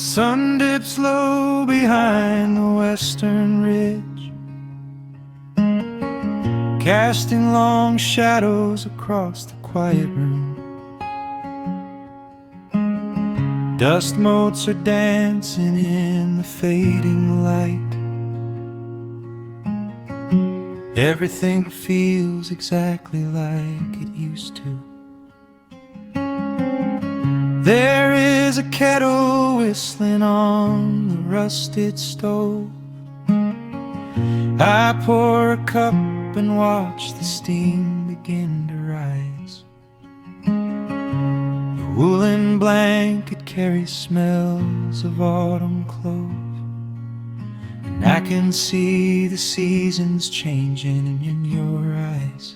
sun dips low behind the western ridge, casting long shadows across the quiet room. Dust motes are dancing in the fading light. Everything feels exactly like it used to. There is a kettle whistling on the rusted stove. I pour a cup and watch the steam begin to rise. The woolen blanket carries smells of autumn clothes, and I can see the seasons changing in your eyes.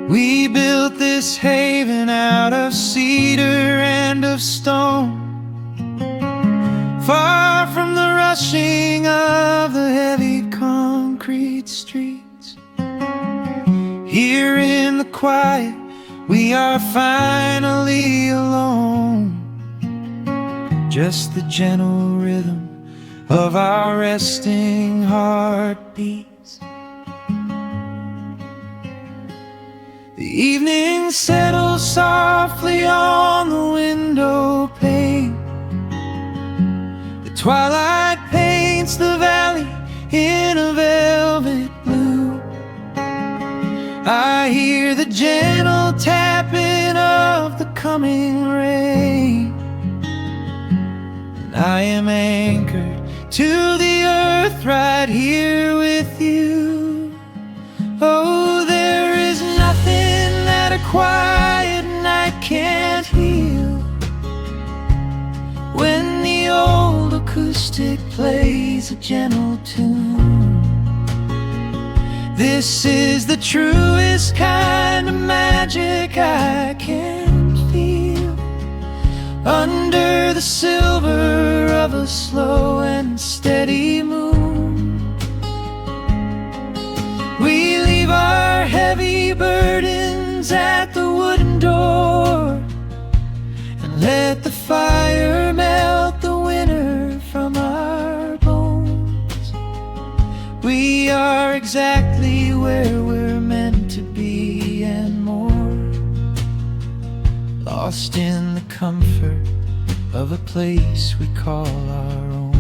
We built this haven out of cedar and of stone, far from the rushing of the heavy concrete streets. Here in the quiet, we are finally alone. Just the gentle rhythm of our resting heartbeats. The evening settles softly on the window pane. The twilight paints the valley in a velvet blue. I hear the gentle tapping of the coming rain, and I am anchored to the earth right here with you. Oh, there is nothing that a quiet night can't heal, when the old acoustic plays a gentle tune. This is the truest kind of magic I can feel, under the silver of a slow and steady moon. We leave our heavy burdens at the wooden door, and let the fire melt the winter from our bones. We are exactly where we're meant to be and more, lost in the comfort of a place we call our own.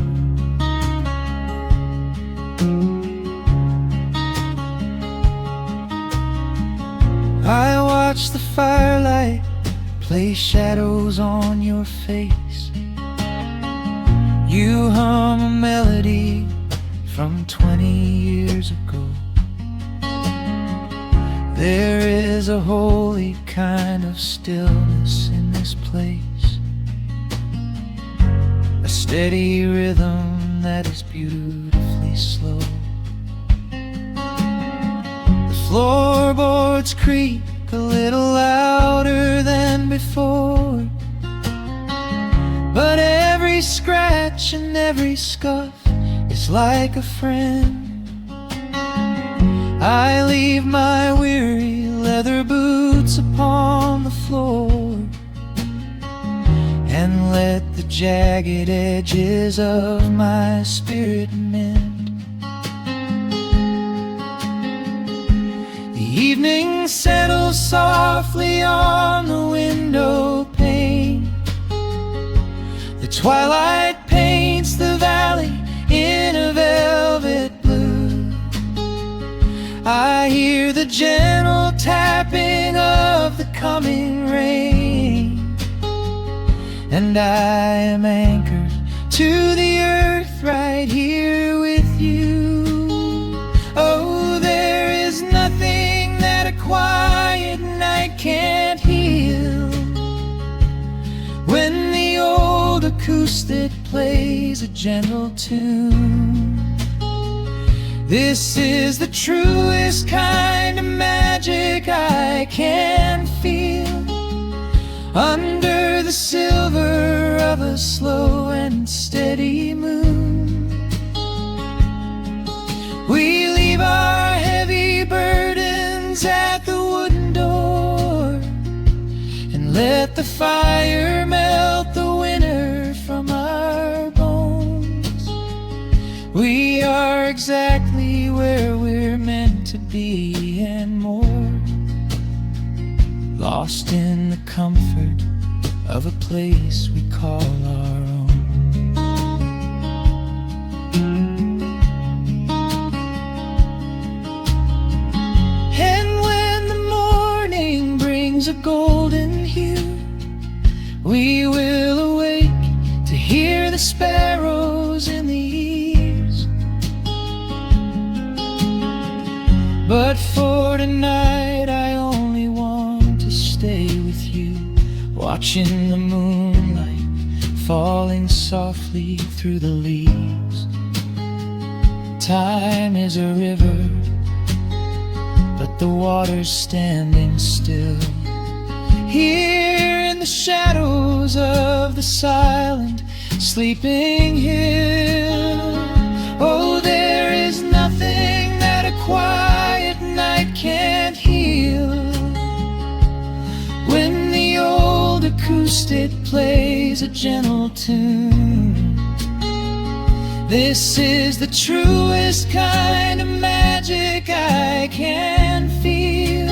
I watch the firelight play shadows on your face. You hum a melody from 20 years ago. There is a holy kind of stillness in this place, a steady rhythm that is beautifully slow. The floorboards creak a little louder than before, but every scratch and every scuff is like a friend. I leave my weary leather boots upon the floor, and let the jagged edges of my spirit mend. The evening settles softly on the window pane. The twilight paints the valley in a velvet blue. I hear the gentle tapping of the coming rain, and I am anchored to the earth right here with you. Oh, there is nothing that a quiet night can't heal, when the old acoustic plays a gentle tune. This is the truest kind of magic I can feel, under the silver of a slow and steady moon. We leave our heavy burdens at the wooden door, and let the fire melt the where we're meant to be and more, lost in the comfort of a place we call our own. And when the morning brings a golden hue, we will awake to hear the sparrows in the eaves. But for tonight I only want to stay with you, watching the moonlight falling softly through the leaves. Time is a river, but the water's standing still. Here in the shadows of the silent, sleeping hill. Oh, there is nothing that a quiet night can't heal. When the old acoustic plays a gentle tune, this is the truest kind of magic I can feel.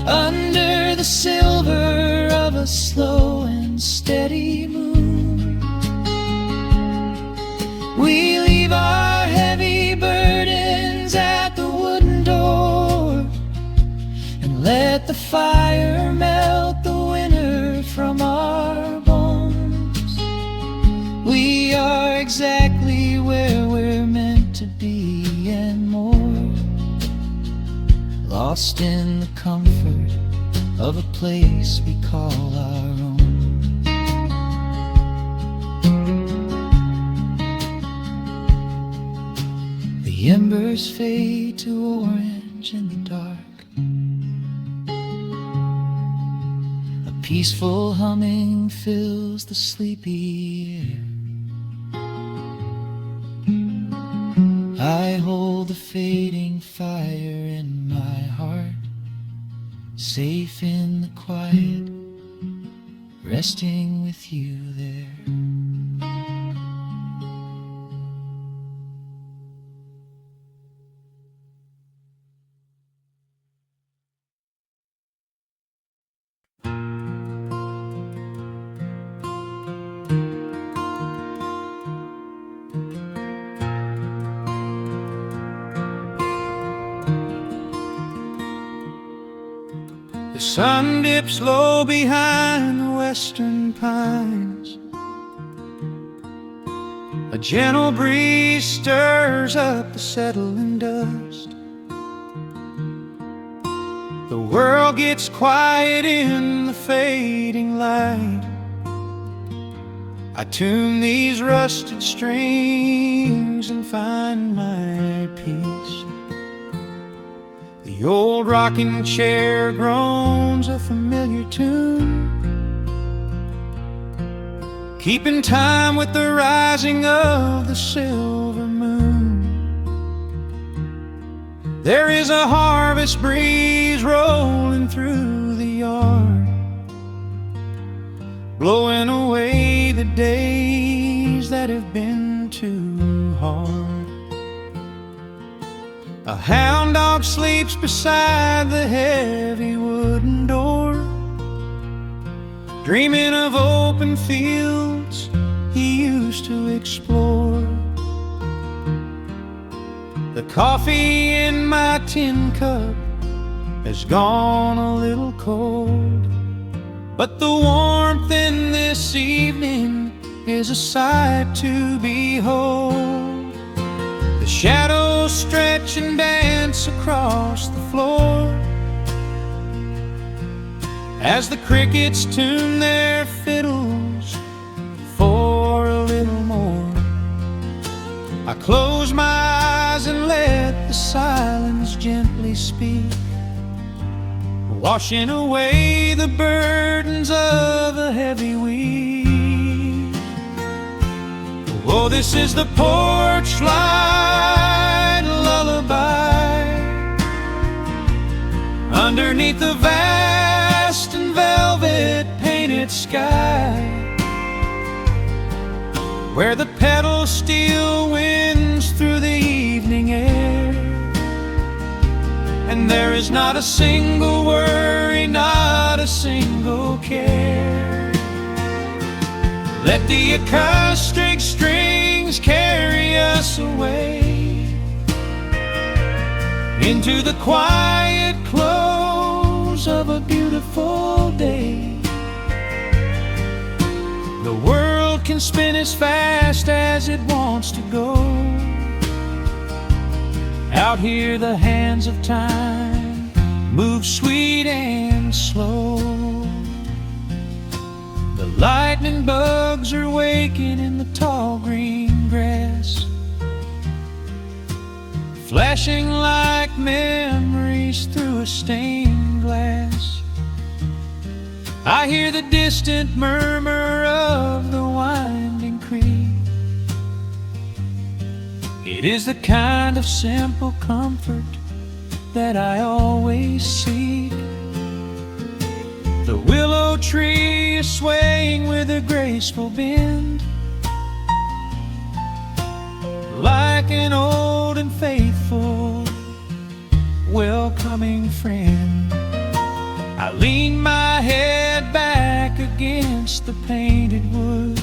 Under the silver of a slow and steady moon, we leave our heavy burdens at the wooden door, and let the fire melt the winter from our bones. We are exactly where we're meant to be and more, lost in the comfort of a place we call our own. The embers fade to orange in the dark. A peaceful humming fills the sleepy air. I hold the fading fire in my heart, safe in the quiet, resting with you there. The sun dips low behind the western pines. A gentle breeze stirs up the settling dust. The world gets quiet in the fading light. I tune these rusted strings and find my peace. The old rocking chair groans a familiar tune, keeping time with the rising of the silver moon. There is a harvest breeze rolling through the yard, blowing away the days that have been too hard. A hound dog sleeps beside the heavy wooden door, dreaming of open fields he used to explore. The coffee in my tin cup has gone a little cold, but the warmth in this evening is a sight to behold. The shadows stretch and dance across the floor as the crickets tune their fiddles for a little more. I close my eyes and let the silence gently speak, washing away the burdens of a heavy week. Oh, this is the porch light lullaby underneath the vast and velvet painted sky, where the pedal steel winds through the evening air. There is not a single worry, not a single care. Let the acoustic strings carry us away into the quiet close of a beautiful day. The world can spin as fast as it wants to go. Out here the hands of time move sweet and slow. The lightning bugs are waking in the tall green grass, flashing like memories through a stained glass. I hear the distant murmur of the winding creek. It is the kind of simple comfort that I always seek. The willow tree is swaying with a graceful bend, like an old and faithful welcoming friend. I lean my head back against the painted wood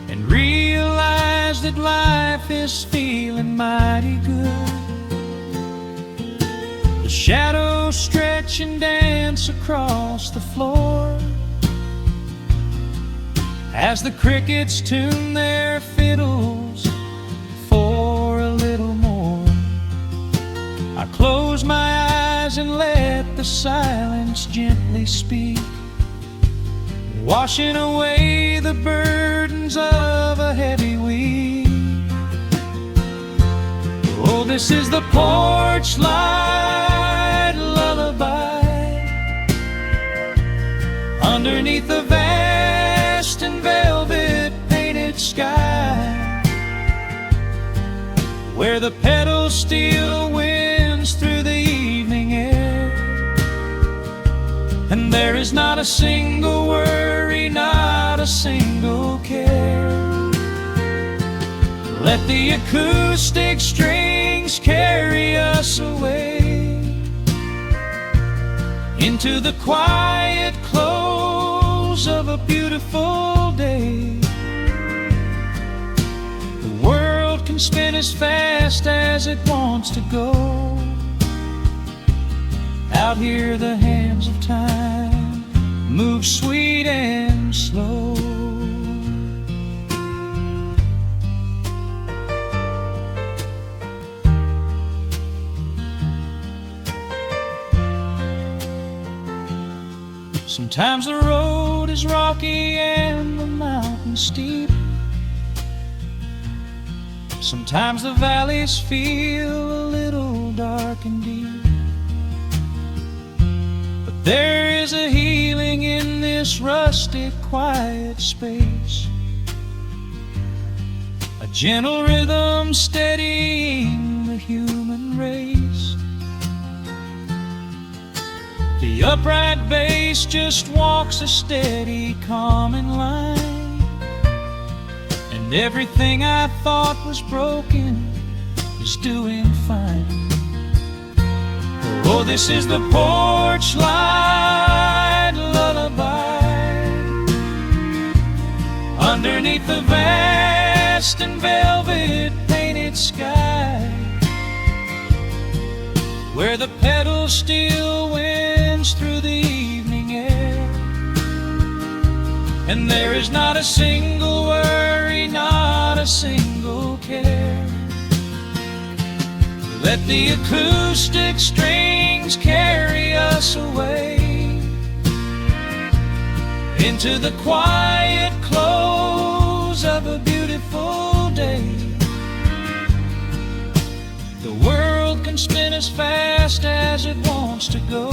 and realize that life is feeling mighty good. The shadows stretch and dance across the floor as the crickets tune their fiddles for a little more. I close my eyes and let the silence gently speak, washing away the burdens of a heavy week. Oh, this is the porch light lullaby underneath the vast and velvet painted sky, where the pedal steel winds through the evening air, and there is not a single worry, not a single care. Let the acoustic strings carry us away into the quiet close of a beautiful day. The world can spin as fast as it wants to go. Out here the hands of time move sweet and slow. Sometimes the road is rocky and the mountain steep. Sometimes the valleys feel a little dark and deep. But there is a healing in this rustic, quiet space, a gentle rhythm steadying the human race. The upright bass just walks a steady, calming line, and everything I thought was broken is doing fine. Oh, this is the porch light lullaby underneath the vast and velvet painted sky, where the pedal steel winds through the evening air, and there is not a single worry, not a single care. Let the acoustic strings carry us away into the quiet close of a beautiful day. The world can spin as fast as it wants to go.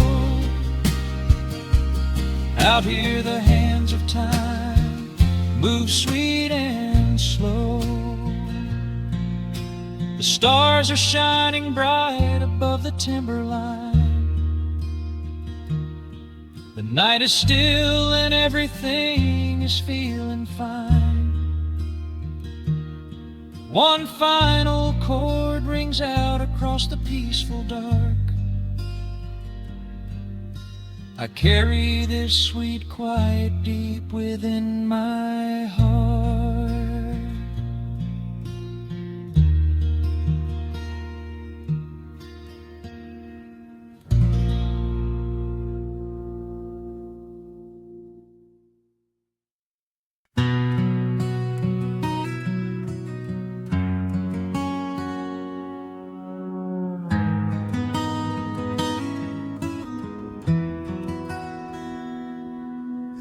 Out here the hands of time move sweet and slow. The stars are shining bright above the timberline. The night is still and everything is feeling fine. One final chord rings out across across the peaceful dark. I carry this sweet quiet deep within my heart.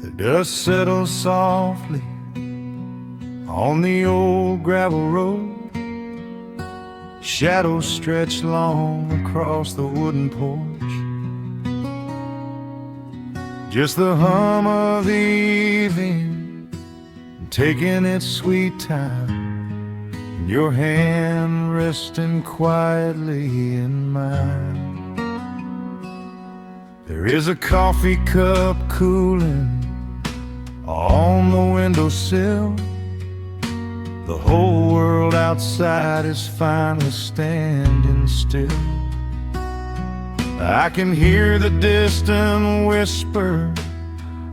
The dust settles softly on the old gravel road. Shadows stretch long across the wooden porch. Just the hum of the evening taking its sweet time, and your hand resting quietly in mine. There is a coffee cup cooling on the windowsill. The whole world outside is finally standing still. I can hear the distant whisper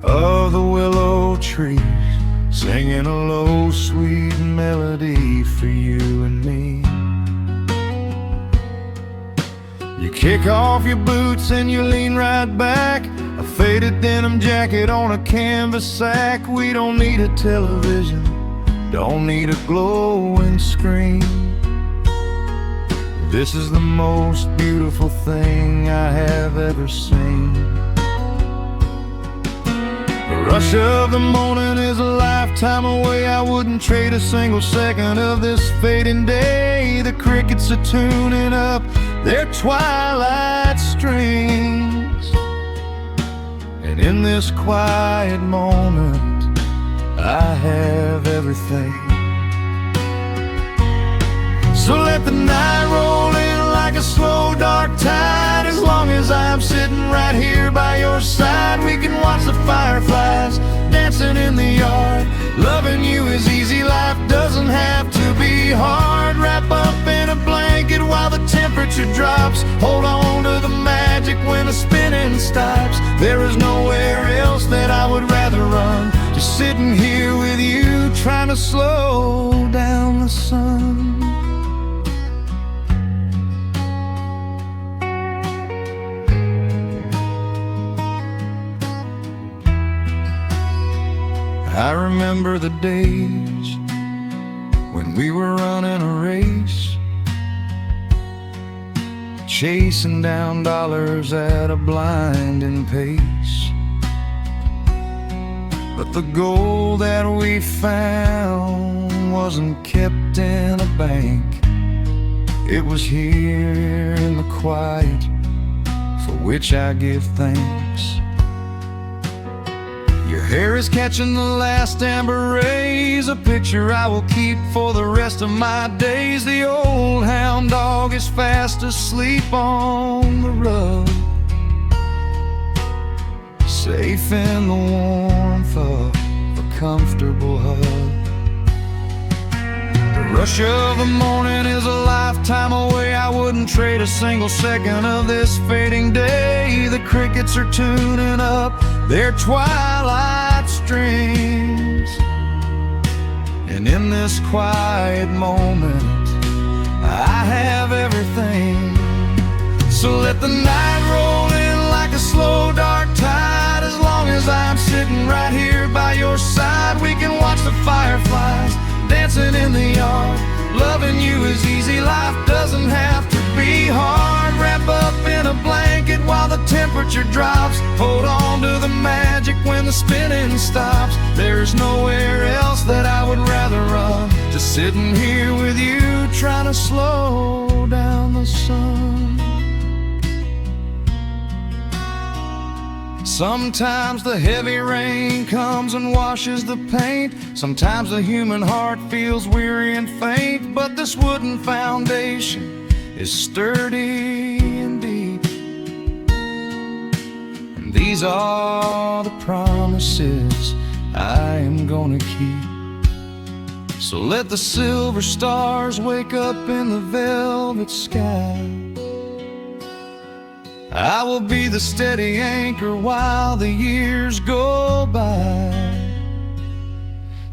of the willow trees singing a low, sweet melody for you and me. You kick off your boots and you lean right back, a faded denim jacket on a canvas sack. We don't need a television, don't need a glowing screen. This is the most beautiful thing I have ever seen. The rush of the morning is a lifetime away. I wouldn't trade a single second of this fading day. The crickets are tuning up their twilight strings, and in this quiet moment I have everything. So let the night roll in like a slow dark tide. As long as I'm sitting right here by your side, we can watch the fireflies dancing in the yard. Loving you is easy, life doesn't have to be hard. Wrap up in a blanket while the temperature drops. Hold on to the magic when the spinning stops. There is nowhere else that I would rather run. Just sitting here with you, trying to slow down the sun. I remember the days when we were running a race, chasing down dollars at a blinding pace. But the gold that we found wasn't kept in a bank. It was here in the quiet, for which I give thanks. Your hair is catching the last amber rays, a picture I will keep for the rest of my days. The old hound dog is fast asleep on the rug, safe in the warmth of a comfortable hug. The rush of the morning is a lifetime away. I wouldn't trade a single second of this fading day. The crickets are tuning up their twilight strings, and in this quiet moment I have everything. So let the night roll in like a slow dark tide. As long as I'm sitting right here by your side, we can watch the fireflies dancing in the yard. Loving you is easy, life doesn't have to be hard. Wrap up in a blanket while the temperature drops. Hold on to the magic when the spinning stops. There's nowhere else that I would rather run. Just sitting here with you, trying to slow down the sun. Sometimes the heavy rain comes and washes the paint. Sometimes the human heart feels weary and faint. But this wooden foundation is sturdy and deep, and these are the promises I am gonna keep. So let the silver stars wake up in the velvet sky. I will be the steady anchor while the years go by.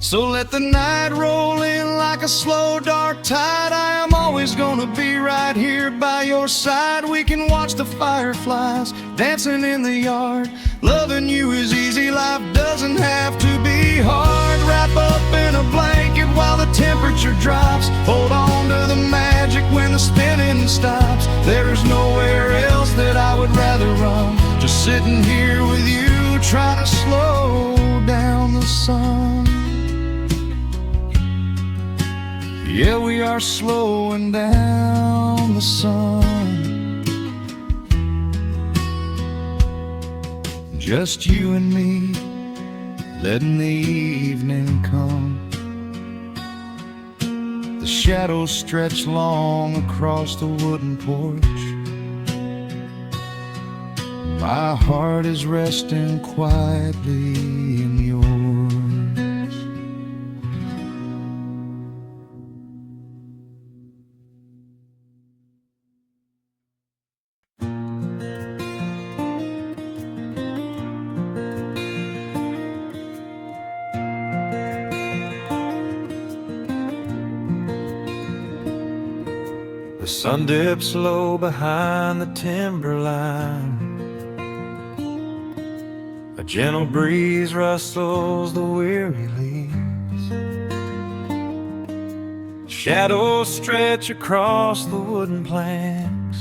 So let the night roll in like a slow dark tide. I am always gonna be right here by your side. We can watch the fireflies dancing in the yard. Loving you is easy, life doesn't have to be hard. Wrap up in a blanket while the temperature drops. Hold on to the magic when the spinning stops. There's nowhere else that I would rather run. Just sitting here with you, trying to slow down the sun. Yeah, we are slowing down the sun. Just you and me, letting the evening come. The shadows stretch long across the wooden porch. My heart is resting quietly in yours. The sun dips low behind the timberline. A gentle breeze rustles the weary leaves. Shadows stretch across the wooden planks.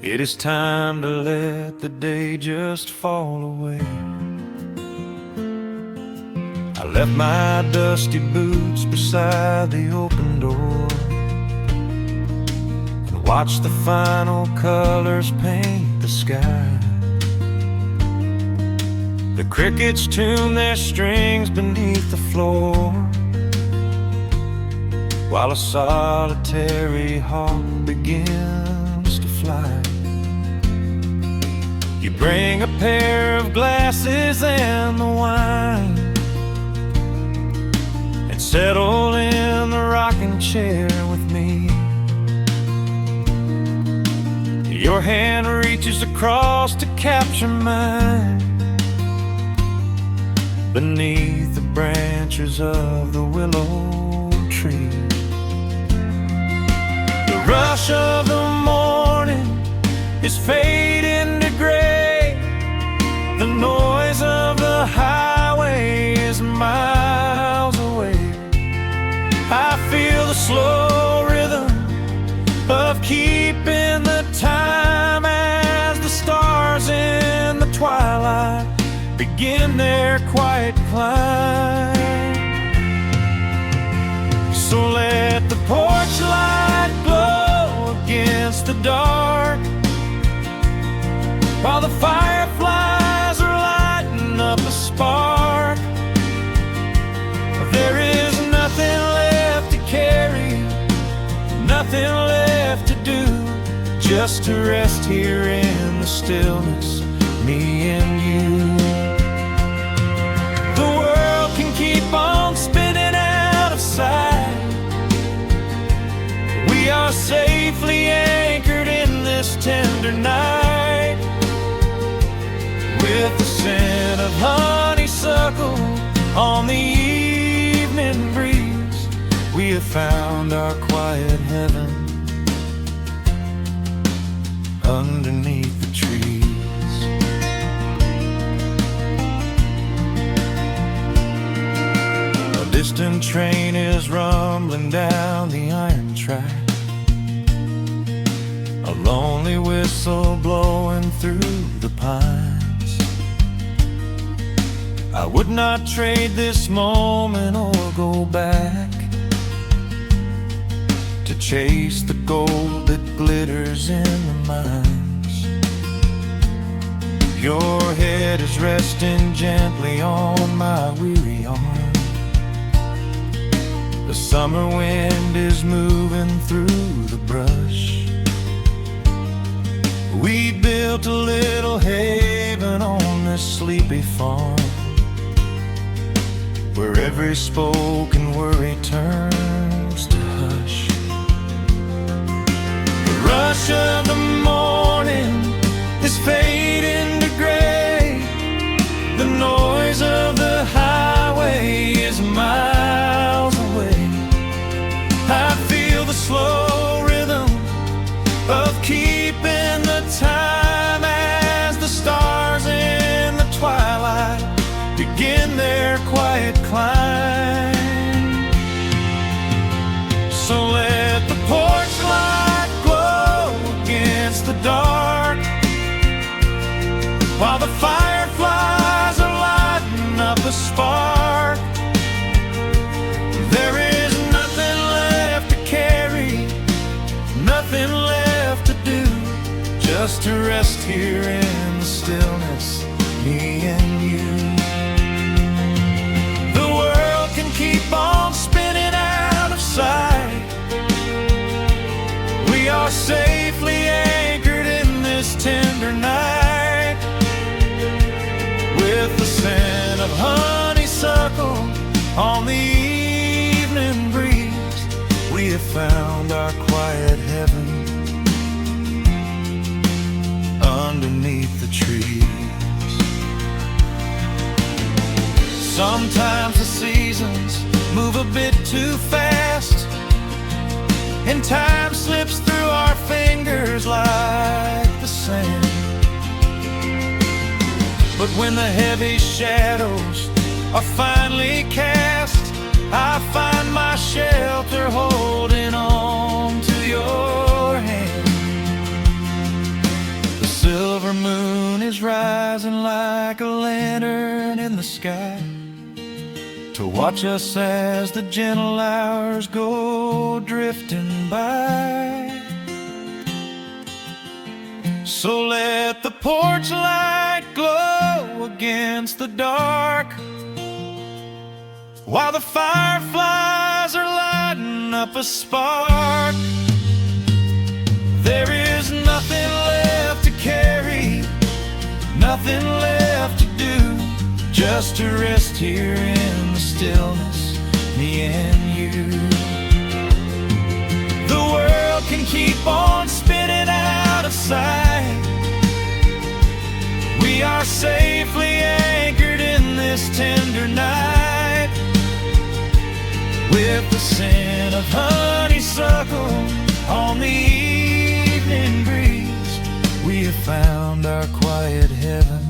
It is time to let the day just fall away. I left my dusty boots beside the open door. Watch the final colors paint the sky. The crickets tune their strings beneath the floor, while a solitary hawk begins to fly. You bring a pair of glasses and the wine, and settle in the rocking chair with me. Your hand reaches across to capture mine, beneath the branches of the willow tree. The rush of the morning is fading to gray. The noise of the highway is miles away. I feel the slow rhythm of keeping the time as the stars in the twilight begin their quiet climb. So let the porch light glow against the dark, while the fireflies are lighting up a spark. There is nothing left to carry, nothing left to do, just to rest here in the stillness, me and you. The world can keep on spinning out of sight. We are safely anchored in this tender night. With the scent of honeysuckle on the evening breeze, we have found our quiet heaven underneath the trees. A distant train is rumbling down the iron track, a lonely whistle blowing through the pines. I would not trade this moment or go back to chase the gold that glitters in the mines. Your head is resting gently on my weary arm. The summer wind is moving through the brush. We built a little haven on this sleepy farm, where every spoken worry turns to hush. The rush of the morning nothing left to do, just to rest here in the stillness, me and you. The world can keep on spinning out of sight. We are safely anchored in this tender night. With the scent of honeysuckle on the evening breeze, we have found our quiet heaven underneath the trees. Sometimes the seasons move a bit too fast, and time slips through our fingers like the sand. But when the heavy shadows are finally cast, I find my shelter holding on to your hand. The silver moon is rising like a lantern in the sky to watch us as the gentle hours go drifting by. So let the porch light glow against the dark, while the fireflies are lighting up a spark. There is nothing left to carry, nothing left to do, just to rest here in the stillness, me and you. The world can keep on spinning out of sight. We are safely anchored in this tender night. With the scent of honeysuckle on the evening breeze, we have found our quiet heaven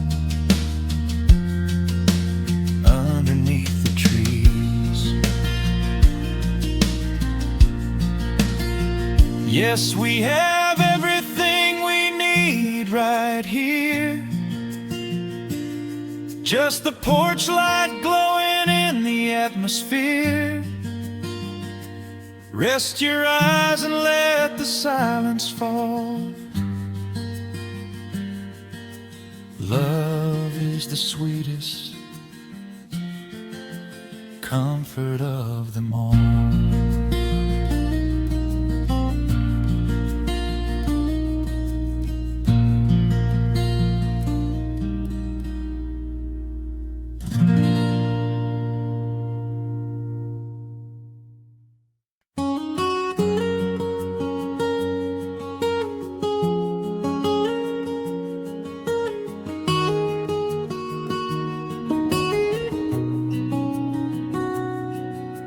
underneath the trees. Yes, we have everything we need right here. Just the porch light glowing in the atmosphere. Rest your eyes and let the silence fall. Love is the sweetest comfort of them all.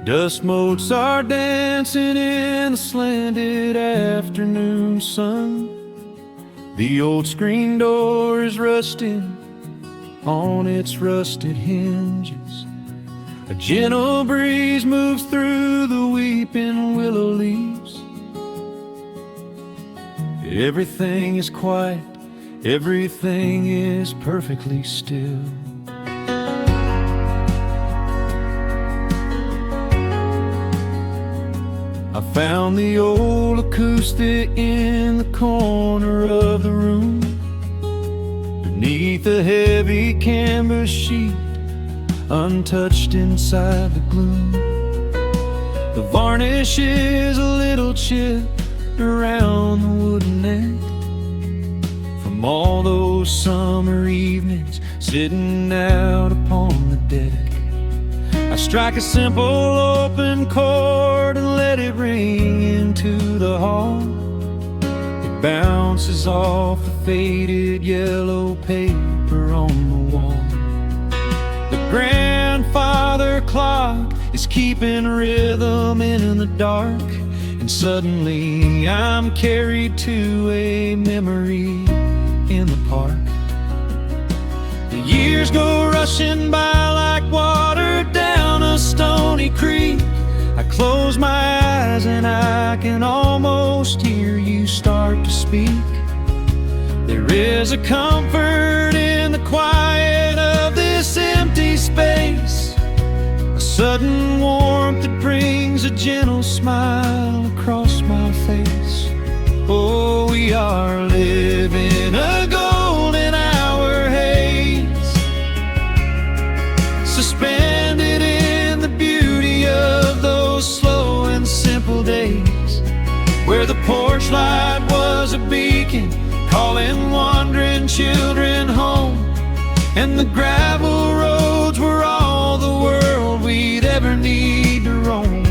Dust motes are dancing in the slanted afternoon sun. The old screen door is rusting on its rusted hinges. A gentle breeze moves through the weeping willow leaves. Everything is quiet, everything is perfectly still. I found the old acoustic in the corner of the room, beneath a heavy canvas sheet, untouched inside the gloom. The varnish is a little chipped around the wooden neck from all those summer evenings sitting out upon the deck. I strike a simple open chord and let it ring into the hall. It bounces off the faded yellow paper on the wall. The grandfather clock is keeping rhythm in the dark, and suddenly I'm carried to a memory in the park. The years go rushing by like water down a stony creek. I close my eyes and I can almost hear you start to speak. There is a comfort in the quiet of this empty space, a sudden warmth that brings a gentle smile across my face. we are living a golden hour haze, suspended in the beauty of those slow and simple days, where the porch light was a beacon calling wandering children home, and the gravel roads were all the world we'd ever need to roam.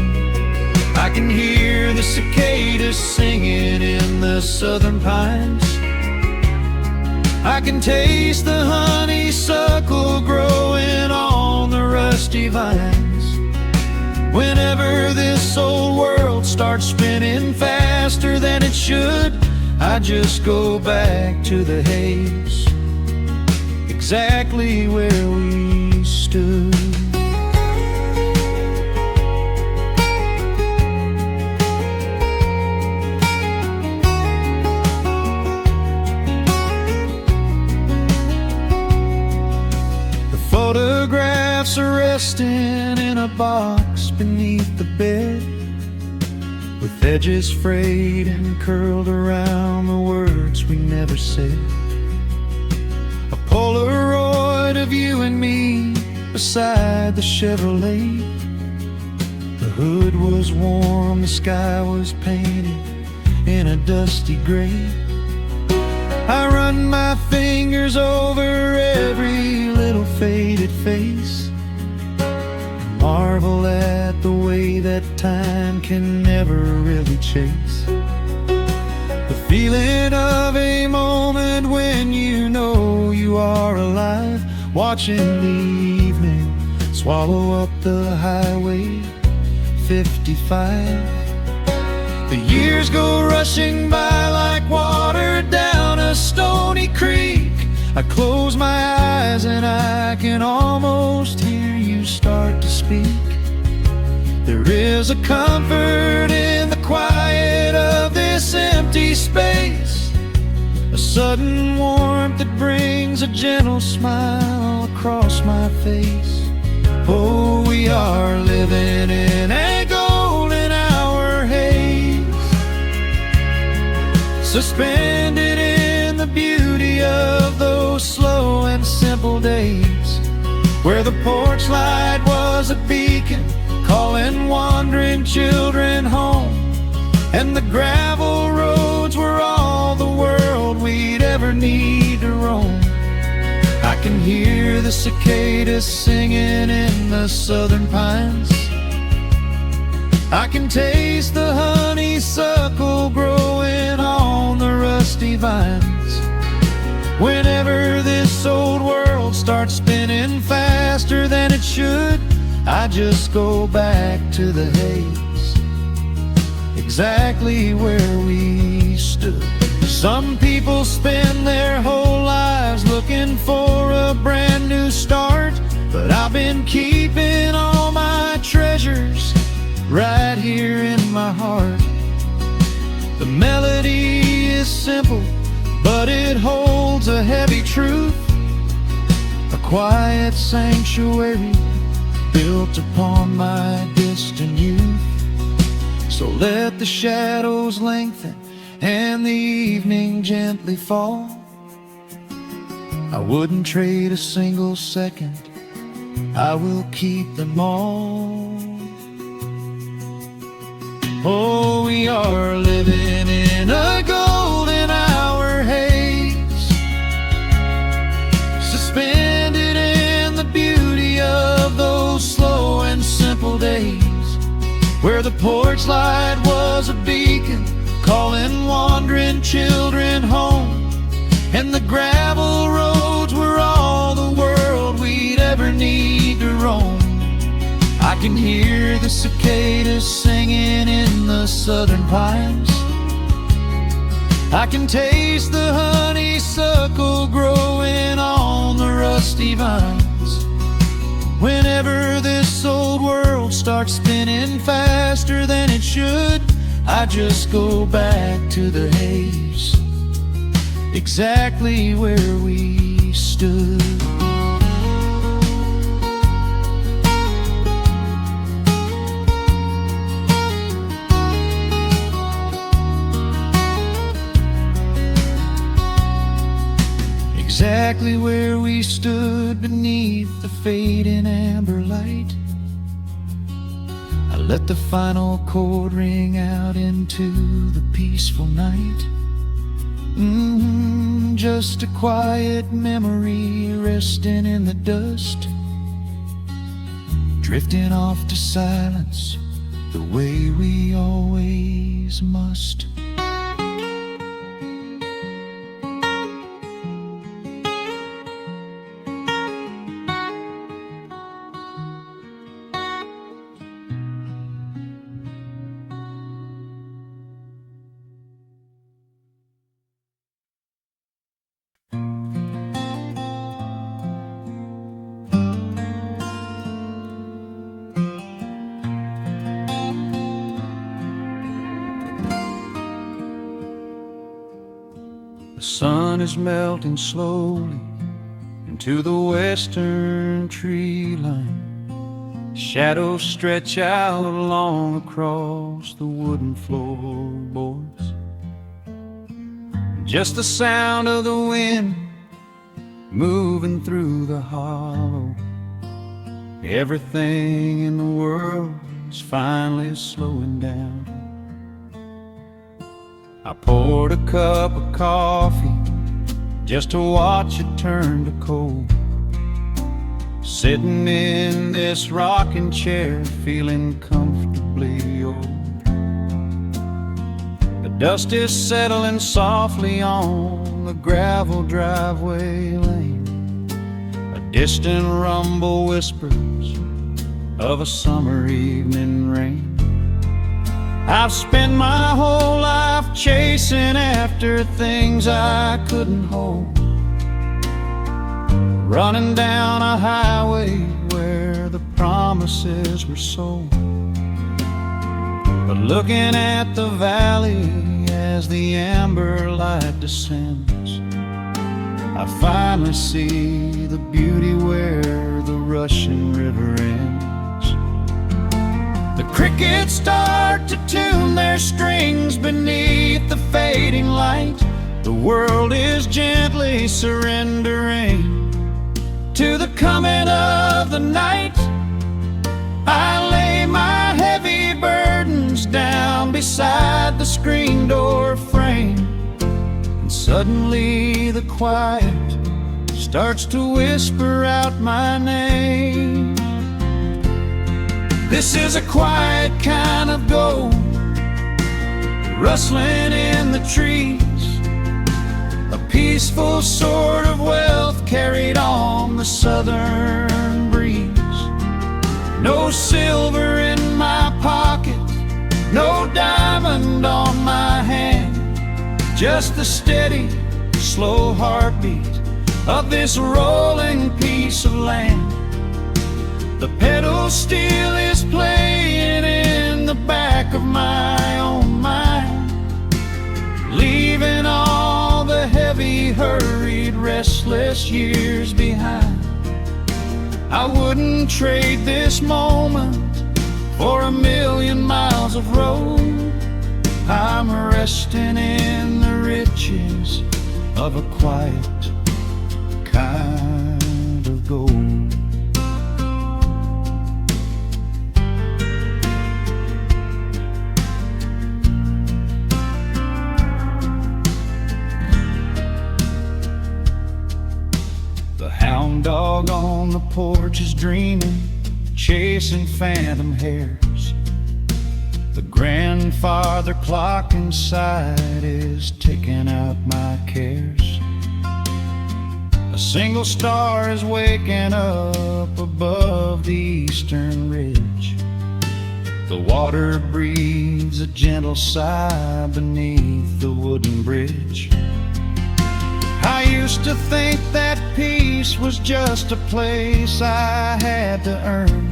I can hear the cicadas singing in the southern pines, I can taste the honeysuckle growing on the rusty vines. Whenever this old world starts spinning faster than it should, I just go back to the haze, exactly where we stood. Photographs are resting in a box beneath the bed, with edges frayed and curled around the words we never said. A Polaroid of you and me beside the Chevrolet. The hood was warm, the sky was painted in a dusty gray. I run my fingers over every little faded face, marvel at the way that time can never really chase. The feeling of a moment when you know you are alive, watching the evening swallow up the highway 55. The years go rushing by like water down a stony creek. I close my eyes and I can almost hear you start to speak. There is a comfort in the quiet of this empty space, a sudden warmth that brings a gentle smile across my face. Oh, we are living in a golden hour haze, suspended in the beauty of those slow and simple days, where the porch light was a beacon calling wandering children home, and the gravel roads were all the world we'd ever need to roam. I can hear the cicadas singing in the southern pines, I can taste the honeysuckle growing on the rusty vines. Whenever this old world starts spinning faster than it should, I just go back to the haze, exactly where we stood. Some people spend their whole lives looking for a brand new start, but I've been keeping all my treasures right here in my heart. The melody is simple, but it holds a heavy truth, a quiet sanctuary built upon my distant youth. So let the shadows lengthen and the evening gently fall, I wouldn't trade a single second, I will keep them all. Oh, we are living in a golden hour haze, suspended in the beauty of those slow and simple days, where the porch light was a beacon calling wandering children home, and the gravel roads were all the world we'd ever need to roam. I can hear the cicadas singing in the southern pines, I can taste the honeysuckle growing on the rusty vines. Whenever this old world starts spinning faster than it should, I just go back to the haze, exactly where we stood. exactly where we stood beneath the fading amber light. I let the final chord ring out into the peaceful night. Just a quiet memory resting in the dust, drifting off to silence the way we always must. The sun is melting slowly into the western tree line. Shadows stretch out long across the wooden floorboards. Just the sound of the wind moving through the hollow. Everything in the world is finally slowing down. I poured a cup of coffee just to watch it turn to cold, sitting in this rocking chair feeling comfortably old. The dust is settling softly on the gravel driveway lane. A distant rumble whispers of a summer evening rain. I've spent my whole life chasing after things I couldn't hold, running down a highway where the promises were sold. But looking at the valley as the amber light descends, I finally see the beauty where the rushing river ends. The crickets start to tune their strings beneath the fading light. The world is gently surrendering to the coming of the night. I lay my heavy burdens down beside the screen door frame, and suddenly the quiet starts to whisper out my name. This is a quiet kind of gold, rustling in the trees, a peaceful sort of wealth carried on the southern breeze. No silver in my pocket, no diamond on my hand, just the steady, slow heartbeat of this rolling piece of land. The pedal steel is playing in the back of my own mind, leaving all the heavy, hurried, restless years behind. I wouldn't trade this moment for 1,000,000 miles of road. I'm resting in the riches of a quiet kind of gold. The hound dog on the porch is dreaming, chasing phantom hares. The grandfather clock inside is ticking out my cares. A single star is waking up above the eastern ridge. The water breathes a gentle sigh beneath the wooden bridge. I used to think that peace was just a place I had to earn,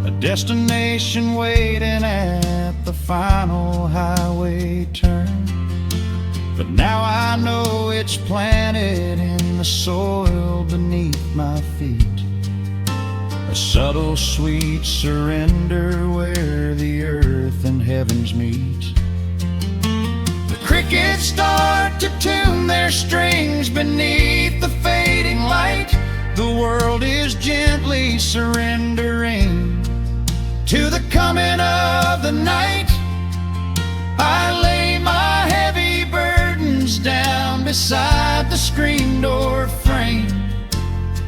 a destination waiting at the final highway turn. But now I know it's planted in the soil beneath my feet, a subtle sweet surrender where the earth and heavens meet. The crickets start to tune their strings beneath beneath the fading light, the world is gently surrendering to the coming of the night. I lay my heavy burdens down beside the screen door frame,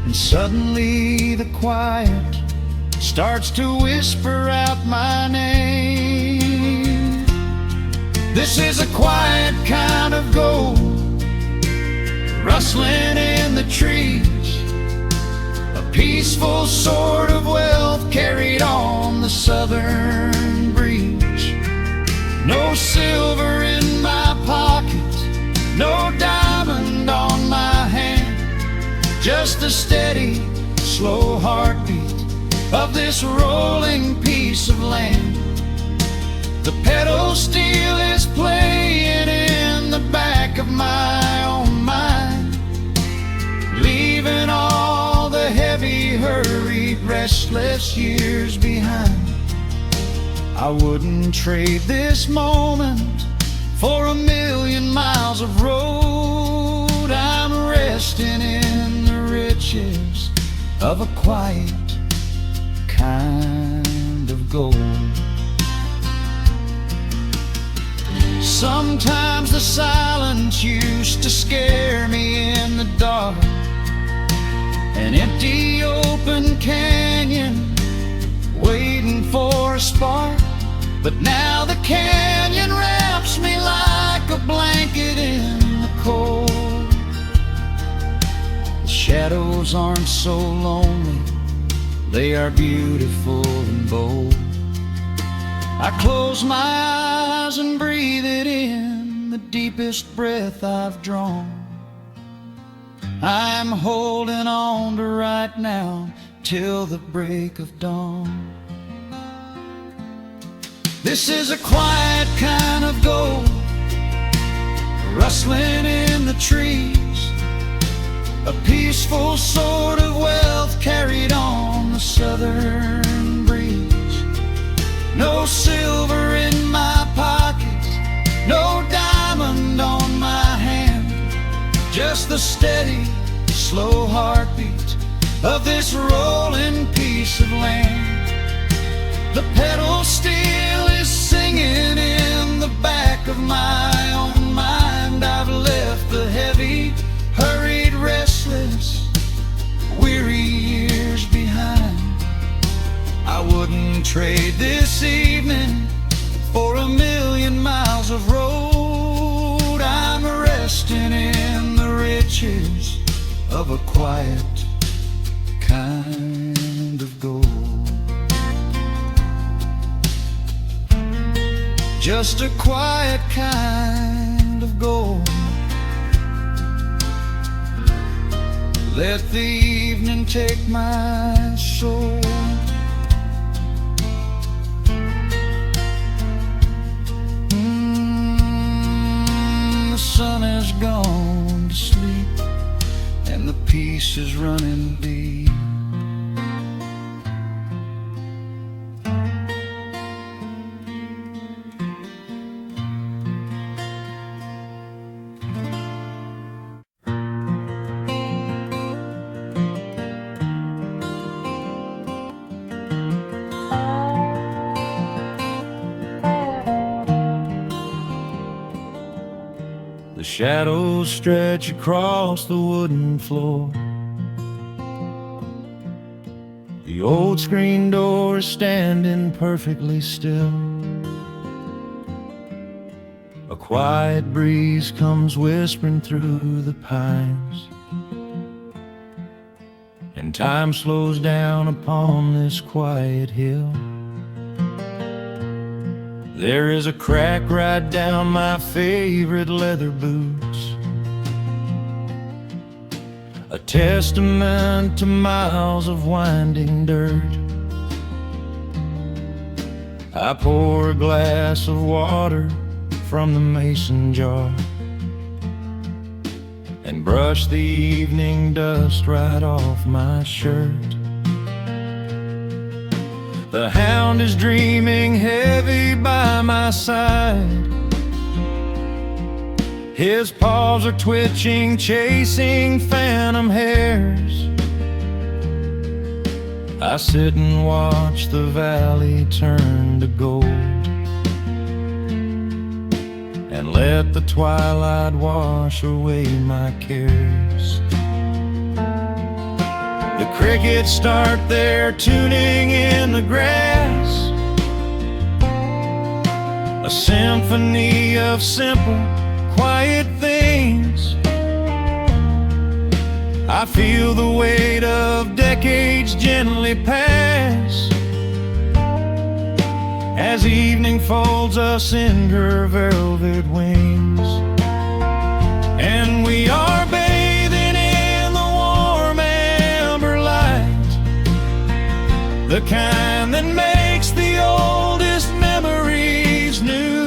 and suddenly the quiet starts to whisper out my name. This is a quiet kind of gold, rustling in the trees, a peaceful sort of wealth carried on the southern breeze. No silver in my pocket, no diamond on my hand, just the steady, slow heartbeat of this rolling piece of land. The pedal steel is playing in the back of my own mind, leaving all the heavy, hurried, restless years behind. I wouldn't trade this moment for 1,000,000 miles of road. I'm resting in the riches of a quiet kind of gold. Sometimes the silence used to scare me in the dark, an empty open canyon waiting for a spark. But now the canyon wraps me like a blanket in the cold. The shadows aren't so lonely, they are beautiful and bold. I close my eyes and breathe it in, the deepest breath I've drawn. I'm holding on to right now till the break of dawn. This is a quiet kind of gold, rustling in the trees, a peaceful sort of wealth carried on the southern breeze. No silver in my pocket, no diamond on my hand, just the steady, slow heartbeat of this rolling piece of land. The pedal steel is singing in the back of my own mind. I've left the heavy, hurried, restless, weary years behind. I wouldn't trade this evening for 1,000,000 miles of road. I'm resting in the riches of a quiet kind of gold. Just a quiet kind of gold. Let the evening take my soul. The sun has gone to sleep and the peace is running deep. The shadows stretch across the wooden floor. The old screen door is standing perfectly still. A quiet breeze comes whispering through the pines, and time slows down upon this quiet hill. There is a crack right down my favorite leather boots, a testament to miles of winding dirt. I pour a glass of water from the mason jar and brush the evening dust right off my shirt. The hound is dreaming heavy by my side, His paws are twitching, chasing phantom hares. I sit and watch the valley turn to gold, and let the twilight wash away my cares. The crickets start their tuning in the grass, a symphony of simple, quiet things. I feel the weight of decades gently pass, as evening folds us in her velvet wings. And we are bathing in the warm amber light, the kind that makes the oldest memories new.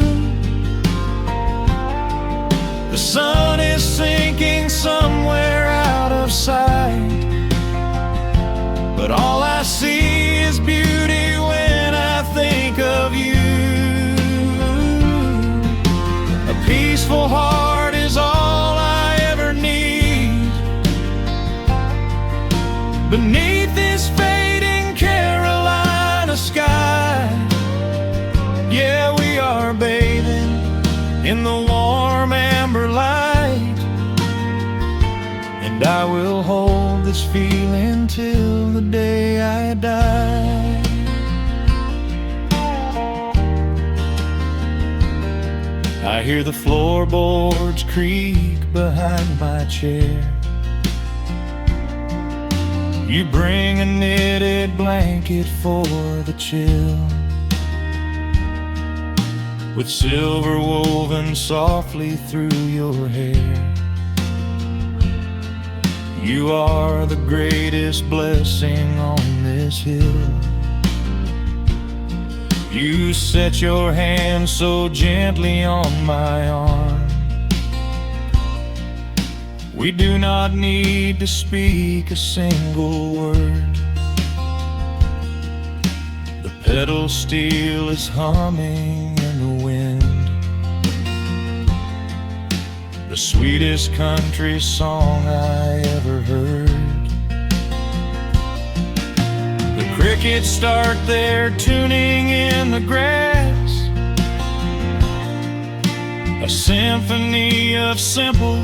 The sun is sinking somewhere out of sight, but all I see is beauty when I think of you. A peaceful heart is all I ever need, beneath this fading Carolina sky. Yeah, we are bathing in the warm amber light, and I will hold this feeling till the day I die. I hear the floorboards creak behind my chair. You bring a knitted blanket for the chill, with silver woven softly through your hair. You are the greatest blessing on this hill. You set your hand so gently on my arm. We do not need to speak a single word. The pedal steel is humming in the wind, the sweetest country song I ever heard. The crickets start their tuning in the grass, a symphony of simple,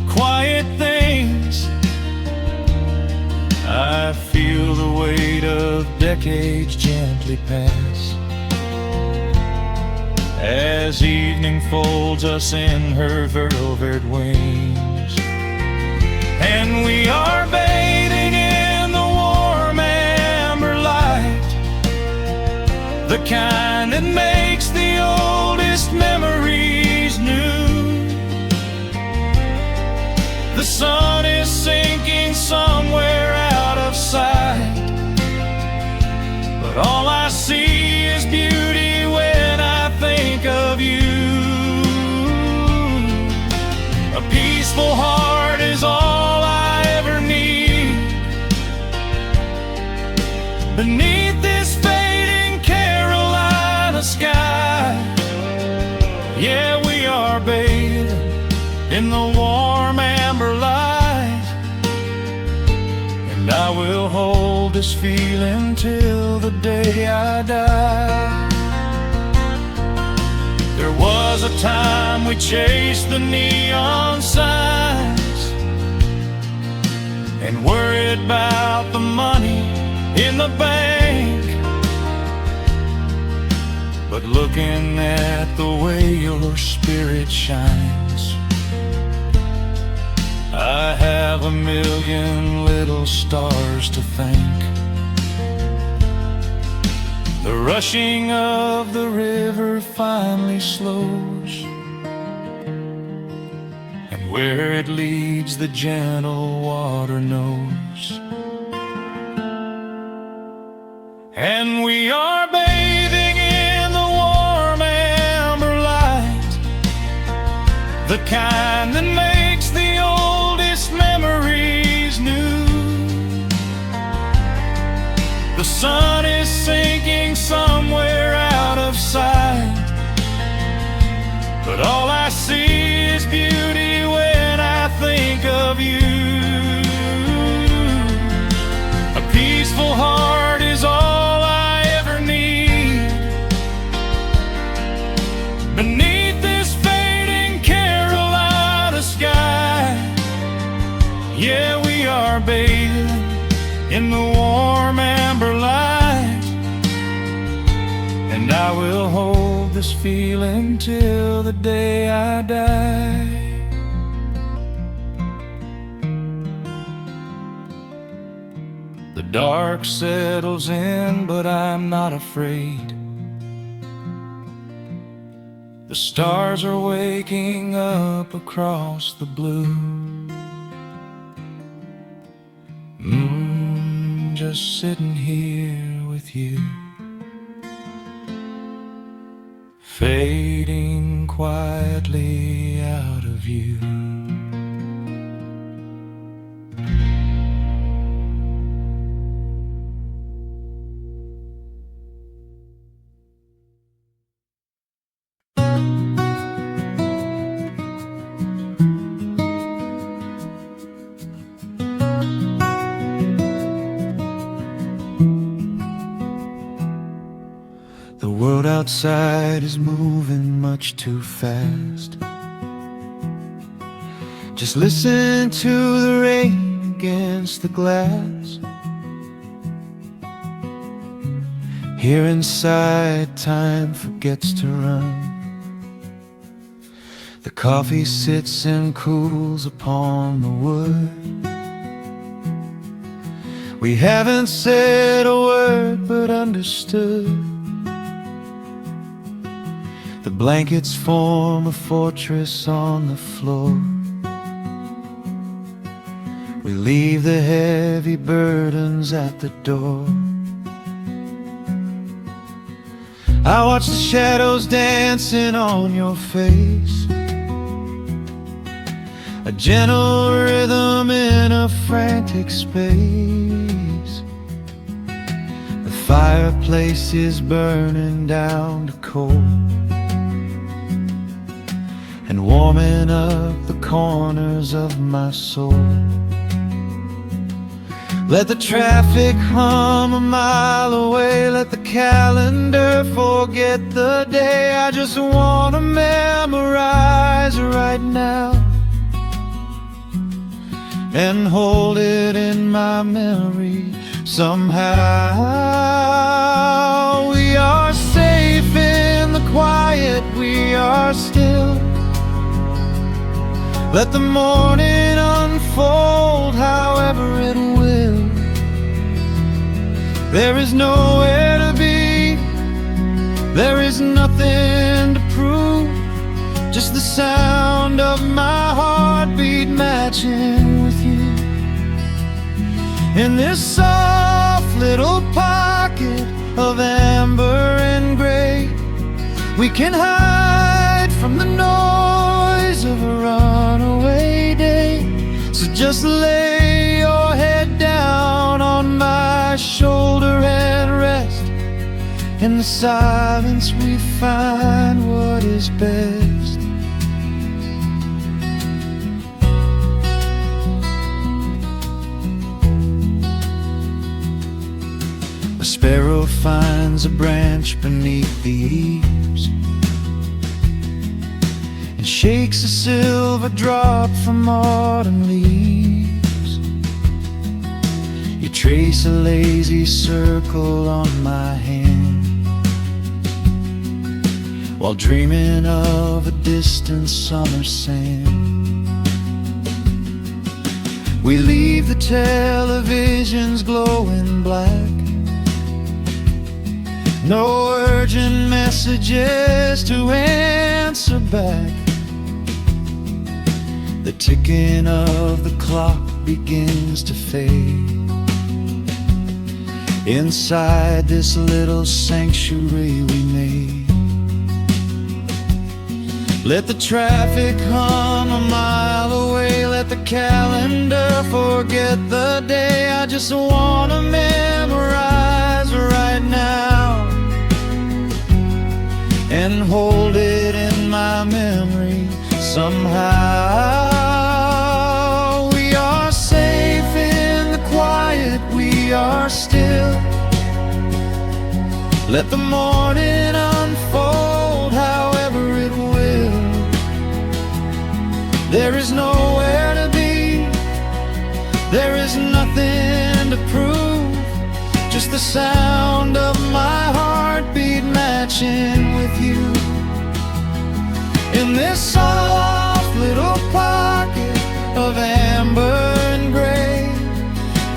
quiet things. I feel the weight of decades gently pass, as evening folds us in her velvet wings. And we are bathing in the warm amber light, the kind that makes the oldest memories new. The sun is sinking somewhere out of sight, but all I see is beauty when I think of you. A peaceful heart is all I ever need, beneath this fading Carolina sky. Yeah, we are bathing in the warm amber light, and I will hold this feeling till the day I die. There was a time we chased the neon signs and worried about the money in the bank, but looking at the way your spirit shines, I have a million little stars to thank. The rushing of the river finally slows, and where it leads the gentle water knows. And we are bathing in the warm amber light, the kind that makes the oldest memories new. The sun is sinking somewhere out of sight, but all I see is beauty of you. A peaceful heart is all I ever need. Beneath this fading Carolina sky, yeah, we are bathing in the warm amber light. And I will hold this feeling till the day I die. The dark settles in, but I'm not afraid. The stars are waking up across the blue. Just sitting here with you, fading quietly out of view. The world outside is moving much too fast. Just listen to the rain against the glass. Here inside, time forgets to run. The coffee sits and cools upon the wood. We haven't said a word but understood. The blankets form a fortress on the floor. We leave the heavy burdens at the door. I watch the shadows dancing on your face, a gentle rhythm in a frantic space. The fireplace is burning down to coal and warming up the corners of my soul. Let the traffic hum a mile away, let the calendar forget the day. I just wanna memorize right now and hold it in my memory somehow. We are safe in the quiet, we are still. Let the morning unfold however it will. There is nowhere to be, there is nothing to prove, just the sound of my heartbeat matching with you. In this soft little pocket of amber and gray, we can hide from the noise of a runaway day. So just lay your head down on my shoulder and rest. In the silence we find what is best. A sparrow finds a branch beneath the eaves and shakes a silver drop from autumn leaves. You trace a lazy circle on my hand while dreaming of a distant summer sand. We leave the televisions glowing black, no urgent messages to answer back. The ticking of the clock begins to fade inside this little sanctuary we made. Let the traffic hum a mile away, let the calendar forget the day. I just wanna memorize right now and hold it in my memory somehow. We are still. Let the morning unfold however it will. There is nowhere to be, there is nothing to prove, just the sound of my heartbeat matching with you. In this soft little pocket of amber and gray,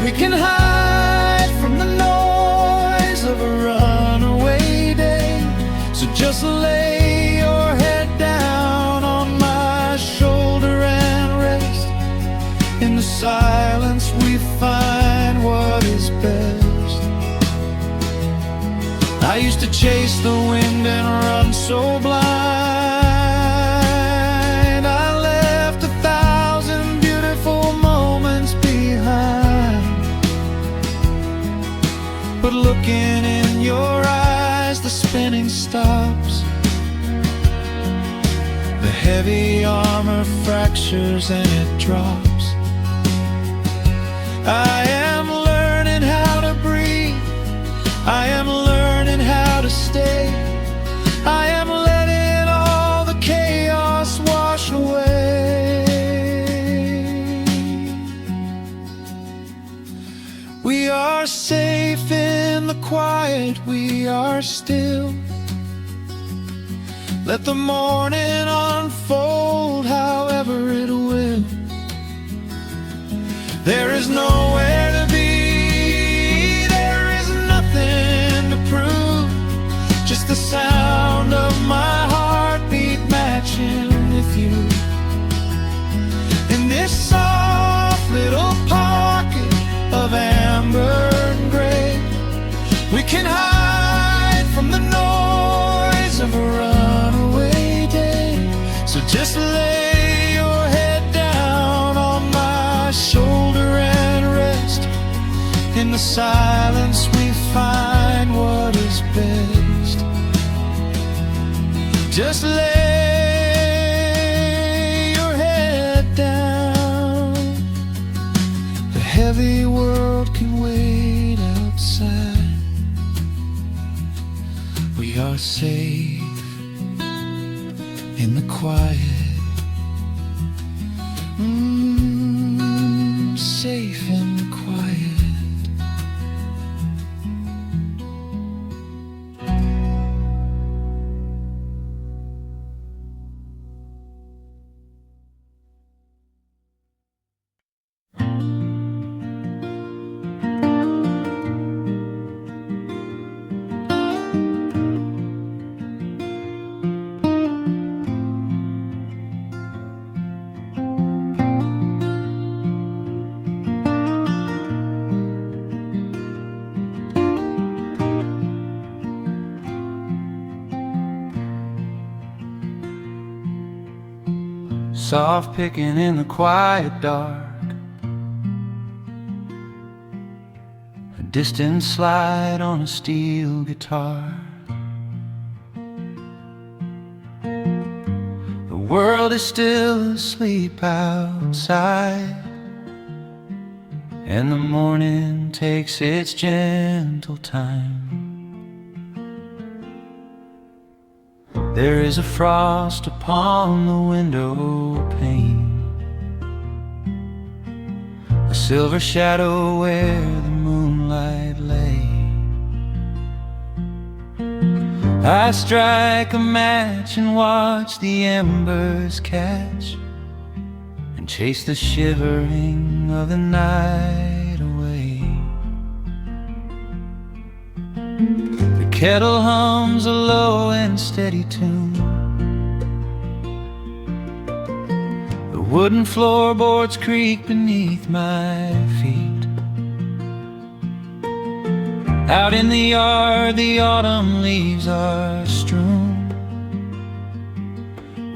we can hide from the noise of a runaway day. So just lay your head down on my shoulder and rest. In the silence we find what is best. I used to chase the wind and run so blind. I left 1,000 beautiful moments behind. But looking in your eyes, the spinning stops. The heavy armor fractures and it drops. I am learning how to breathe, I am learning how to stay, I am letting all the chaos wash away. We are safe in the quiet, we are still. Let the morning unfold however it will. There is nowhere to be, there is nothing to prove, just the sound of my heartbeat matching with you. In this soft little pocket of amber and gray, we can hide from the noise of a runaway day. So just lay your head down on my shoulder and rest. In the silence we find what is best. Just lay your head down. The heavy world can wait outside. We are safe in the quiet. Safe in the quiet. Soft picking in the quiet dark, a distant slide on a steel guitar. The world is still asleep outside, and the morning takes its gentle time. There is a frost upon the window pane, a silver shadow where the moonlight lay. I strike a match and watch the embers catch, and chase the shivering of the night away. The kettle hums a low and steady tune, the wooden floorboards creak beneath my feet. Out in the yard the autumn leaves are strewn,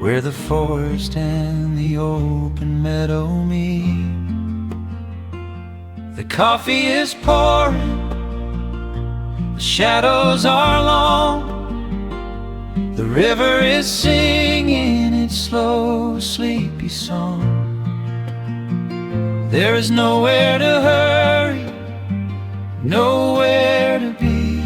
where the forest and the open meadow meet. The coffee is pouring, the shadows are long, the river is singing its slow, sleepy song. There is nowhere to hurry, nowhere to be.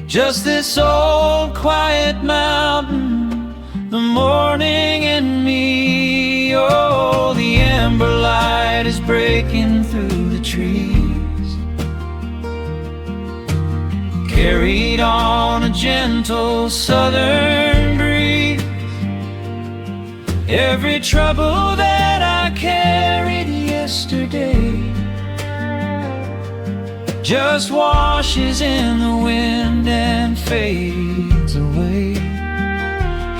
Just this old quiet mountain, the morning and me. Oh, the amber light is breaking through the trees, carried on a gentle southern breeze. Every trouble that I carried yesterday just washes in the wind and fades away.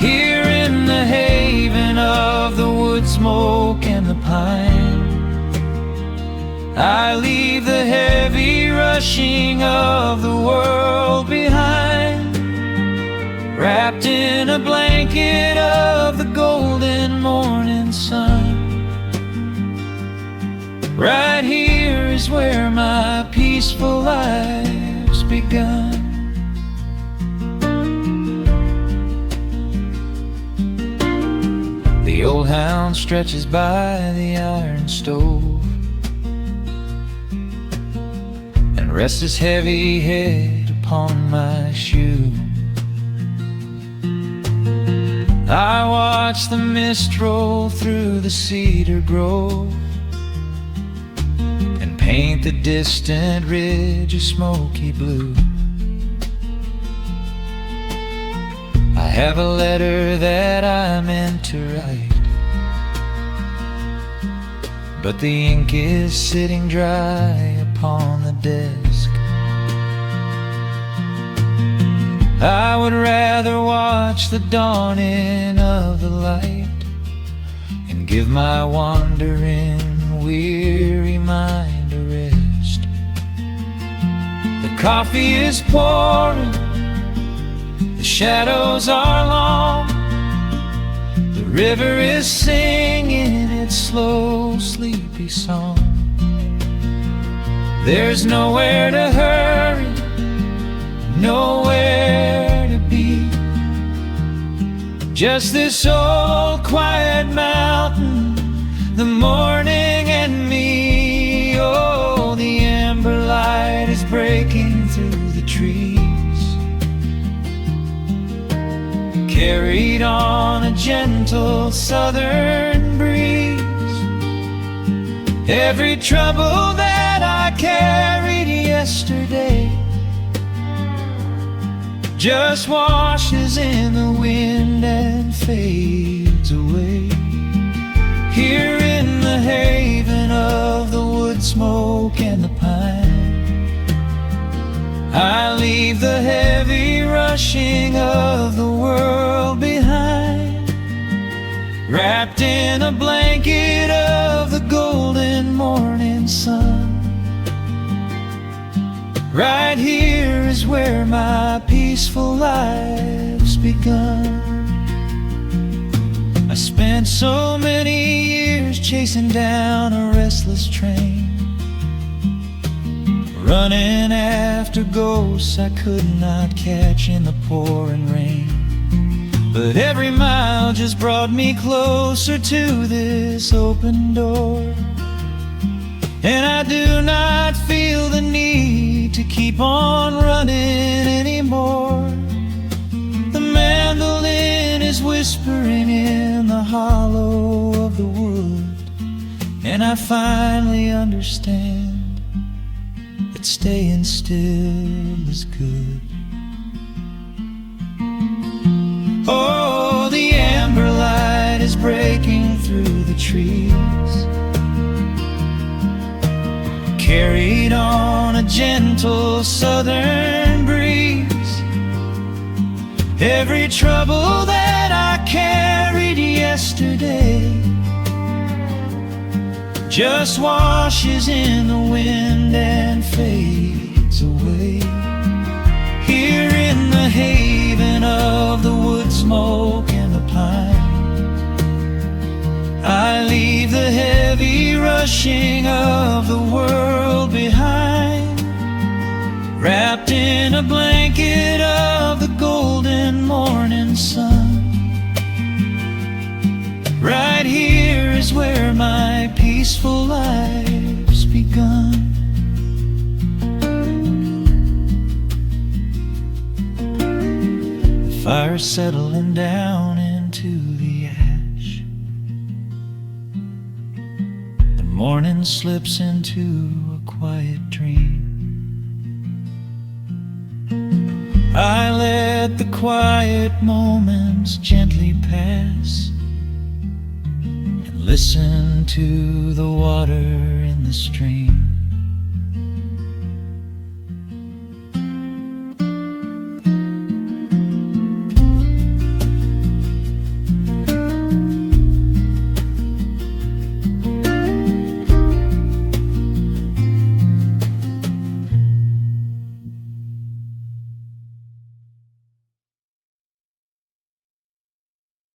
Here in the haven of the wood smoke and the pine, I leave the heavy rushing of the world behind, wrapped in a blanket of the golden morning sun. Right here is where my peaceful life's begun. The old hound stretches by the iron stove and rests his heavy head upon my shoe. I watch the mist roll through the cedar grove and paint the distant ridge a smoky blue. I have a letter that I meant to write, but the ink is sitting dry upon the desk. I would rather watch the dawning of the light and give my wandering, weary mind a rest. The coffee is pouring, the shadows are long, the river is singing its slow, sleepy song. There's nowhere to hurry, nowhere to be, just this old quiet mountain, the morning and me. Oh, the amber light is breaking through the trees, carried on a gentle southern breeze. Every trouble that I carried yesterday just washes in the wind and fades away. Here in the haven of the wood smoke and the pine, I leave the heavy rushing of the world behind, wrapped in a blanket of the golden morning sun. Right here is where my peaceful life's begun. I spent so many years chasing down a restless train, running after ghosts I could not catch in the pouring rain. But every mile just brought me closer to this open door, and I do not feel the need to keep on running anymore. The mandolin is whispering in the hollow of the wood, and I finally understand that staying still is good. Oh, the amber light is breaking through the trees, carried on a gentle southern breeze. Every trouble that I carried yesterday just washes in the wind and fades away. Here in the haven of the wood smoke and the pine, I leave the heavy rushing of the world behind, wrapped in a blanket of the golden morning sun. Right here is where my peaceful life's begun. fire settling down into the ash. The morning slips into a quiet dream. I let the quiet moments gently pass and listen to the water in the stream.